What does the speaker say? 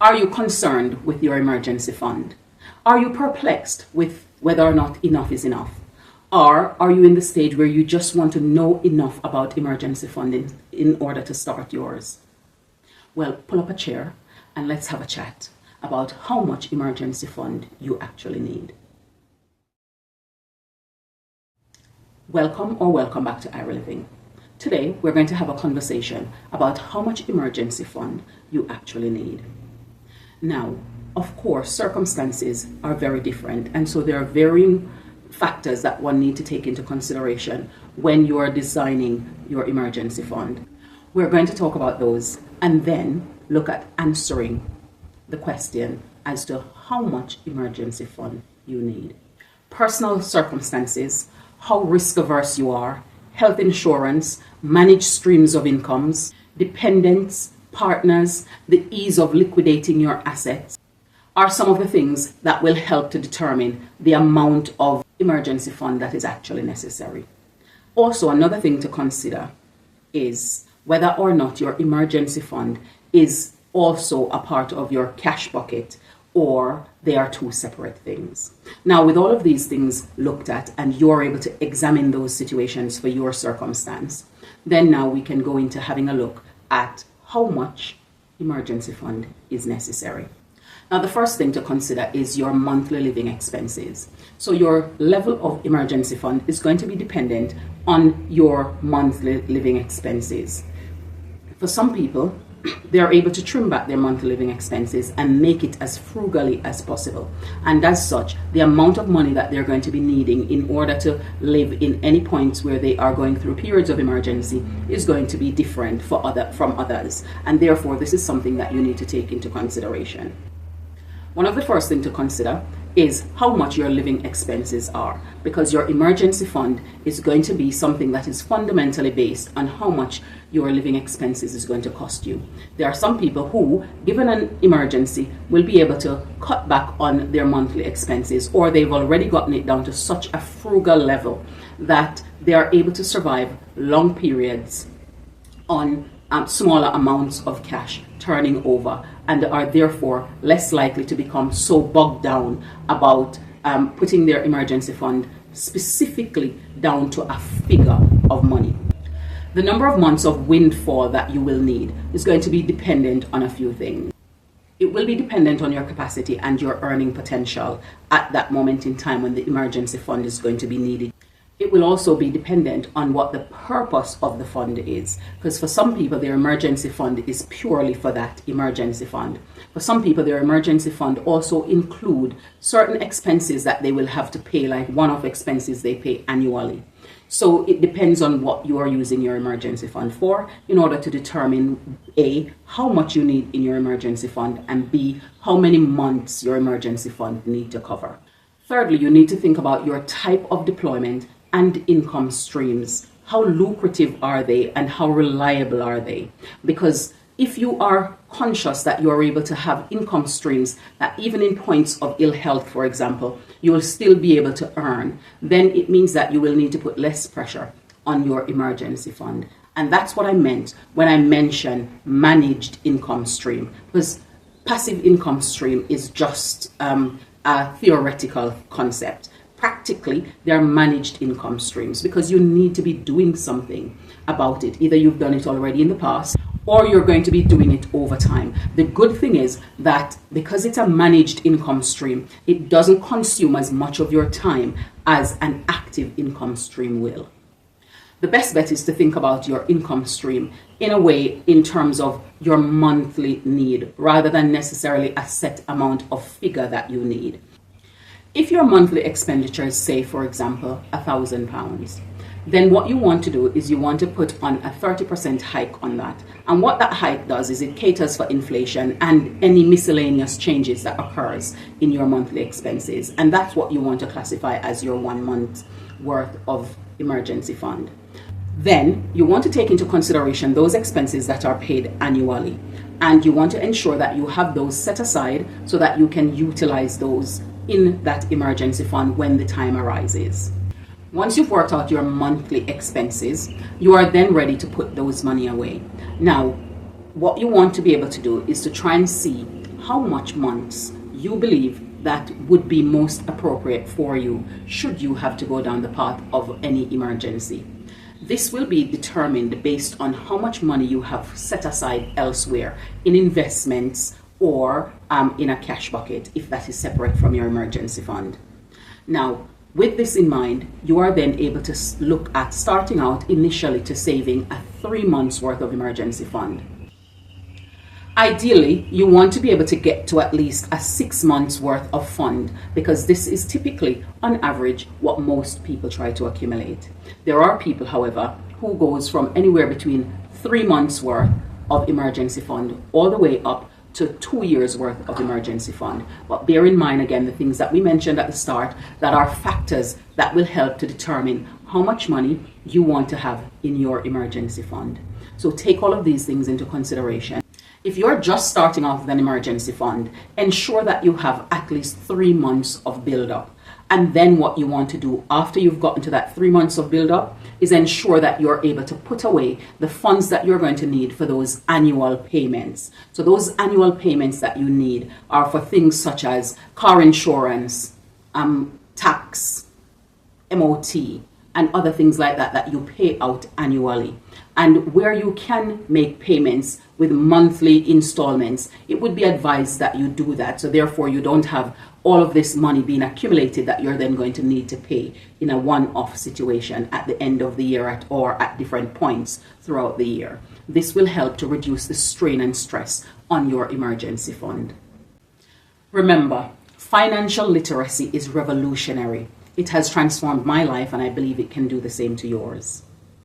Are you concerned with your emergency fund? Are you perplexed with whether or not enough is enough? Or are you in the stage where you just want to know enough about emergency funding in order to start yours? Well, pull up a chair and let's have a chat about how much emergency fund you actually need. Welcome back to Ira Living. Today, we're going to have a conversation about how much emergency fund you actually need. Now, of course, circumstances are very different, and so there are varying factors that one needs to take into consideration when you are designing your emergency fund. We're going to talk about those and then look at answering the question as to how much emergency fund you need. Personal circumstances, how risk averse you are, health insurance, managed streams of incomes, dependents, partners, the ease of liquidating your assets are some of the things that will help to determine the amount of emergency fund that is actually necessary. Also, another thing to consider is whether or not your emergency fund is also a part of your cash bucket, or they are two separate things. Now, with all of these things looked at and you're able to examine those situations for your circumstance, then now we can go into having a look at how much emergency fund is necessary. Now, the first thing to consider is your monthly living expenses. So your level of emergency fund is going to be dependent on your monthly living expenses. For some people, they are able to trim back their monthly living expenses and make it as frugally as possible. And as such, the amount of money that they're going to be needing in order to live in any points where they are going through periods of emergency is going to be different from others. And therefore, this is something that you need to take into consideration. One of the first things to consider is how much your living expenses are, because your emergency fund is going to be something that is fundamentally based on how much your living expenses is going to cost you. There are some people who, given an emergency, will be able to cut back on their monthly expenses, or they've already gotten it down to such a frugal level that they are able to survive long periods on smaller amounts of cash turning over, and are therefore less likely to become so bogged down about putting their emergency fund specifically down to a figure of money. The number of months of windfall that you will need is going to be dependent on a few things. It will be dependent on your capacity and your earning potential at that moment in time when the emergency fund is going to be needed. It will also be dependent on what the purpose of the fund is, because for some people their emergency fund is purely for that emergency fund. For some people their emergency fund also include certain expenses that they will have to pay, like one-off expenses they pay annually. So it depends on what you are using your emergency fund for in order to determine A, how much you need in your emergency fund, and B, how many months your emergency fund need to cover. Thirdly, you need to think about your type of deployment and income streams. How lucrative are they and how reliable are they? Because if you are conscious that you are able to have income streams that even in points of ill health, for example, you will still be able to earn, then it means that you will need to put less pressure on your emergency fund. And that's what I meant when I mentioned managed income stream, because passive income stream is just a theoretical concept. Practically, they're managed income streams because you need to be doing something about it. Either you've done it already in the past or you're going to be doing it over time. The good thing is that because it's a managed income stream, it doesn't consume as much of your time as an active income stream will. The best bet is to think about your income stream in a way in terms of your monthly need rather than necessarily a set amount of figure that you need. If your monthly expenditure is, say, for example, £1,000, then what you want to do is you want to put on a 30% hike on that. And what that hike does is it caters for inflation and any miscellaneous changes that occurs in your monthly expenses. And that's what you want to classify as your 1 month worth of emergency fund. Then you want to take into consideration those expenses that are paid annually. And you want to ensure that you have those set aside so that you can utilize those in that emergency fund when the time arises. Once you've worked out your monthly expenses, you are then ready to put those money away. Now, what you want to be able to do is to try and see how much months you believe that would be most appropriate for you should you have to go down the path of any emergency. This will be determined based on how much money you have set aside elsewhere in investments or in a cash bucket, if that is separate from your emergency fund. Now, with this in mind, you are then able to look at starting out initially to saving a 3 months worth of emergency fund. Ideally, you want to be able to get to at least a 6 months worth of fund, because this is typically, on average, what most people try to accumulate. There are people, however, who goes from anywhere between 3 months worth of emergency fund all the way up to 2 years worth of emergency fund. But bear in mind, again, the things that we mentioned at the start that are factors that will help to determine how much money you want to have in your emergency fund. So take all of these things into consideration. If you're just starting off with an emergency fund, ensure that you have at least 3 months of build-up. And then what you want to do after you've gotten to that 3 months of build-up is ensure that you're able to put away the funds that you're going to need for those annual payments. So those annual payments that you need are for things such as car insurance, tax, MOT, and other things like that that you pay out annually. And where you can make payments with monthly installments, it would be advised that you do that. So therefore, you don't have all of this money being accumulated that you're then going to need to pay in a one-off situation at the end of the year or at different points throughout the year. This will help to reduce the strain and stress on your emergency fund. Remember, financial literacy is revolutionary. It has transformed my life, and I believe it can do the same to yours.